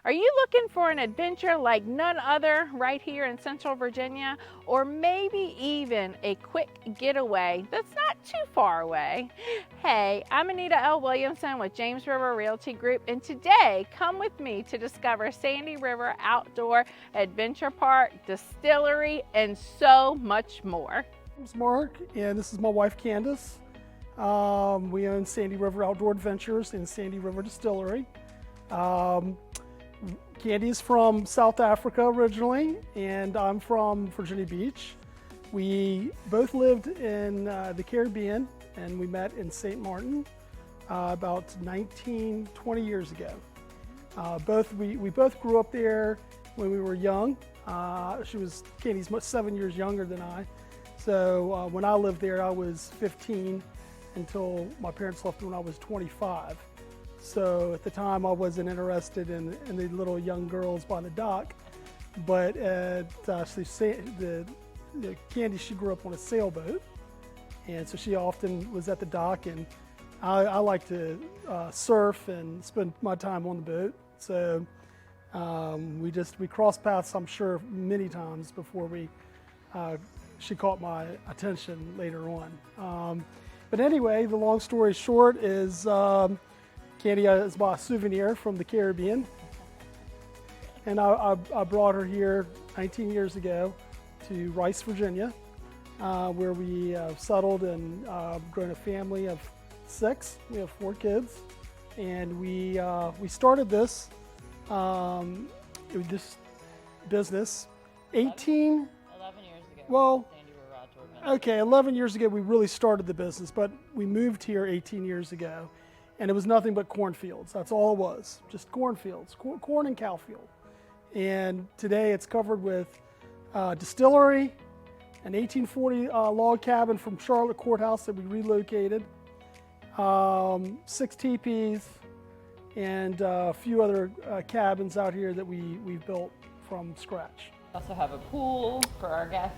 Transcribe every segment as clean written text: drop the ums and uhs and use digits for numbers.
Are you looking for an adventure like none other right here in Central Virginia? Or maybe even a quick getaway that's not too far away? Hey, I'm Anita L. Williamson with James River Realty Group, and today come with me to discover Sandy River Outdoor Adventure Park, Distillery, and so much more. My name's Mark, and this is my wife Candace. We own Sandy River Outdoor Adventures and Sandy River Distillery. Candy's from South Africa originally, and I'm from Virginia Beach. We both lived in the Caribbean, and we met in St. Martin about 20 years ago. We both grew up there when we were young. Candy's 7 years younger than I. So when I lived there, I was 15 until my parents left when I was 25. So at the time, I wasn't interested in the little young girls by the dock. But Candy, she grew up on a sailboat, and so she often was at the dock. And I like to surf and spend my time on the boat. So we crossed paths, I'm sure, many times before she caught my attention later on. But anyway, the long story short is Candy is my souvenir from the Caribbean. And I brought her here 19 years ago to Rice, Virginia, where we settled and grown a family of 6. We have 4 kids. And we started this business 11 years ago. Well, okay, 11 years ago we really started the business, but we moved here 18 years ago, and it was nothing but cornfields. That's all it was, just cornfields, corn and cow field. And today it's covered with distillery, an 1840 log cabin from Charlotte Courthouse that we relocated, 6 teepees, and a few other cabins out here that we've built from scratch. We also have a pool for our guests,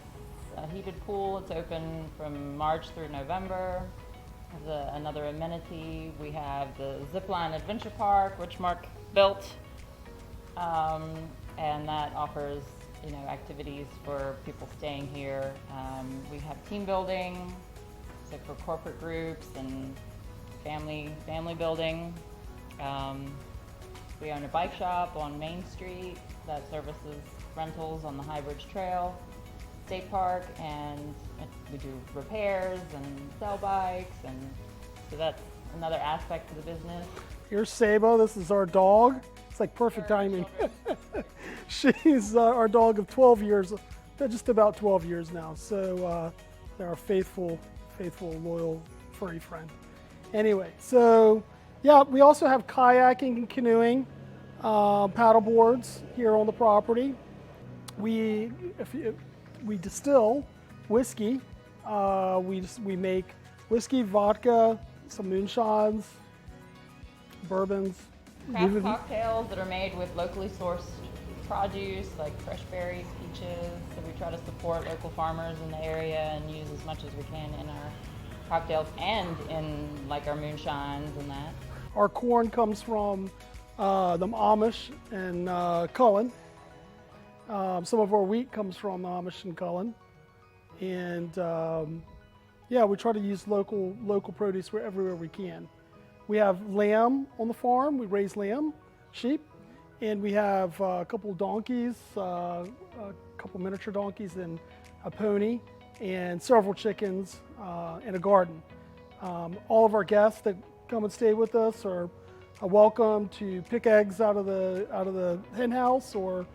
a heated pool. It's open from March through November. Another amenity, we have the Zipline Adventure Park, which Mark built, and that offers activities for people staying here. We have team building, so for corporate groups and family building. We own a bike shop on Main Street that services rentals on the High Bridge Trail State Park, and we do repairs and sell bikes, and so that's another aspect of the business. Here's Sabo. This is our dog. It's like perfect timing. She's our dog of 12 years, just about 12 years now. So they're our faithful, loyal, furry friend. Anyway, so yeah, we also have kayaking and canoeing, paddle boards here on the property. We distill whiskey. We make whiskey, vodka, some moonshines, bourbons. Craft cocktails that are made with locally sourced produce like fresh berries, peaches. So we try to support local farmers in the area and use as much as we can in our cocktails and in like our moonshines and that. Our corn comes from the Amish and Cullen. Some of our wheat comes from Amish and Cullen. And yeah, we try to use local produce everywhere we can. We have lamb on the farm. We raise lamb, sheep, and we have a couple donkeys, a couple miniature donkeys and a pony, and several chickens and a garden. All of our guests that come and stay with us are welcome to pick eggs out of the hen house or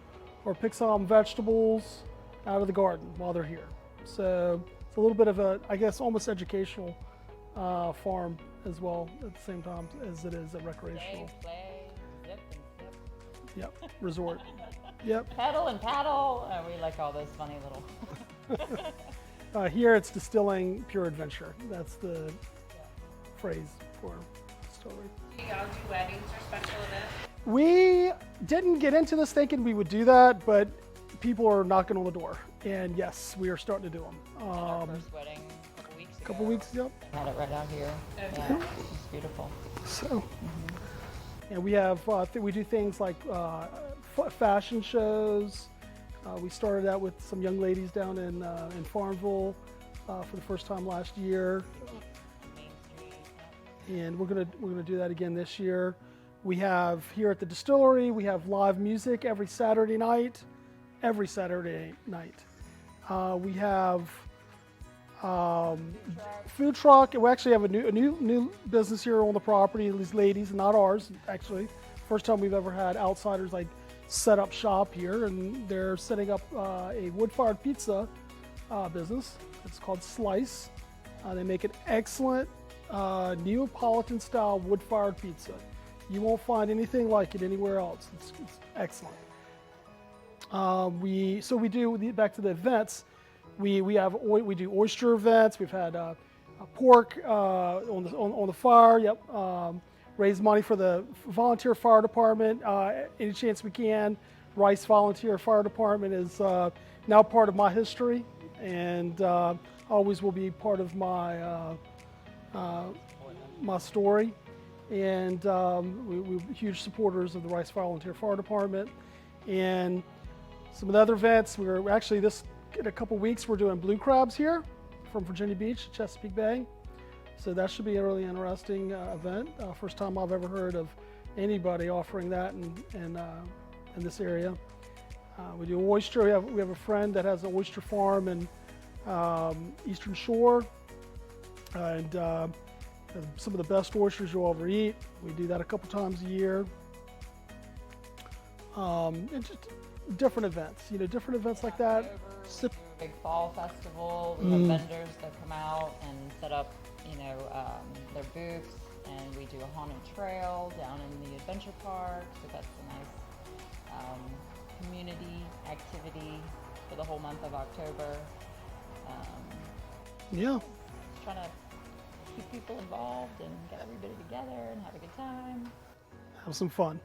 pick some vegetables out of the garden while they're here. So it's a little bit of I guess, almost educational farm as well at the same time as it is a recreational. Play, zip and zip. Yep, resort. Yep. Pedal and paddle. We like all those funny little. Here it's distilling pure adventure. That's the phrase for distillery. Do y'all do weddings or special events? We didn't get into this thinking we would do that, but people are knocking on the door. And yes, we are starting to do them. Our first wedding a couple weeks ago. Couple weeks, yep. Had it right out here. Okay. Yeah, it's beautiful. So, And we have we do things like fashion shows. We started out with some young ladies down in Farmville for the first time last year, Main Street. and we're gonna do that again this year. We have here at the distillery, we have live music every Saturday night. Every Saturday night, we have food truck. We actually have a new business here on the property. These ladies, not ours, actually. First time we've ever had outsiders like set up shop here, and they're setting up a wood-fired pizza business. It's called Slice. They make an excellent Neapolitan-style wood-fired pizza. You won't find anything like it anywhere else. It's excellent. We do back to the events. We do oyster events. We've had pork on the fire. Yep. Raise money for the volunteer fire department any chance we can. Rice Volunteer Fire Department is now part of my history, and always will be part of my my story. And we're huge supporters of the Rice Volunteer Fire Department. And some of the other events, we're actually in a couple weeks, we're doing blue crabs here from Virginia Beach, Chesapeake Bay. So that should be a really interesting event. First time I've ever heard of anybody offering that in this area. We do oyster. We have a friend that has an oyster farm in Eastern Shore, and some of the best oysters you'll ever eat. We do that a couple times a year. And just different events, different events like that. October, we do a big fall festival. We have vendors that come out and set up, their booths, and we do a haunted trail down in the adventure park. So that's a nice community activity for the whole month of October. Yeah. Just trying to keep people involved and get everybody together and have a good time. Have some fun.